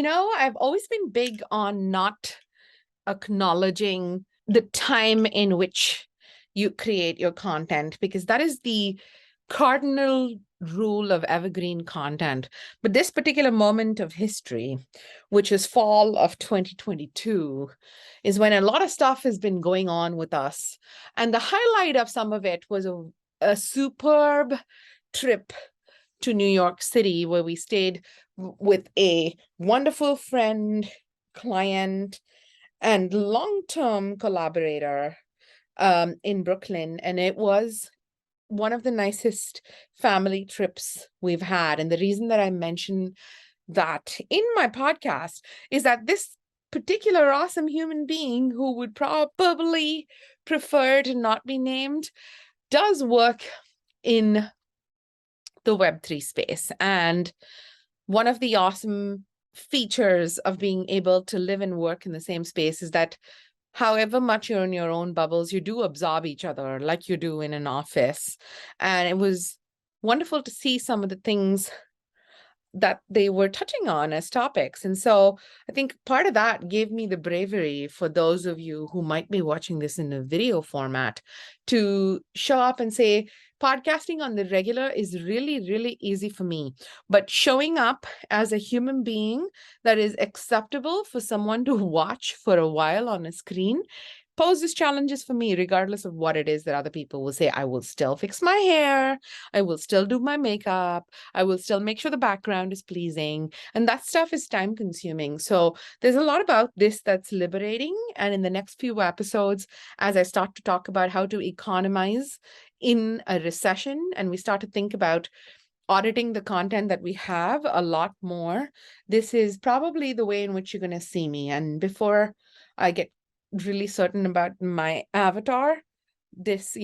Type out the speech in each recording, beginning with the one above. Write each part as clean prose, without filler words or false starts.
I've always been big on not acknowledging the time in which you create your content, because that is the cardinal rule of evergreen content. But this particular moment of history, which is fall of 2022, is when a lot of stuff has been going on with us. And the highlight of some of it was a superb trip to New York City, where we stayed with a wonderful friend, client, and long-term collaborator in Brooklyn. And it was one of the nicest family trips we've had. And the reason that I mention that in my podcast is that this particular awesome human being, who would probably prefer to not be named, does work in the Web3 space. And one of the awesome features of being able to live and work in the same space is that however much you're in your own bubbles, you do absorb each other like you do in an office. And it was wonderful to see some of the things that they were touching on as topics. And so I think part of that gave me the bravery, for those of you who might be watching this in a video format, to show up and say, podcasting on the regular is really, really easy for me. But showing up as a human being that is acceptable for someone to watch for a while on a screen poses challenges for me, regardless of what it is that other people will say. I will still fix my hair. I will still do my makeup. I will still make sure the background is pleasing. And that stuff is time consuming. So there's a lot about this that's liberating. And in the next few episodes, as I start to talk about how to economize in a recession, and we start to think about auditing the content that we have a lot more, this is probably the way in which you're going to see me. And before I get really certain about my avatar, this,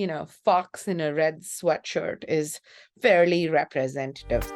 fox in a red sweatshirt is fairly representative.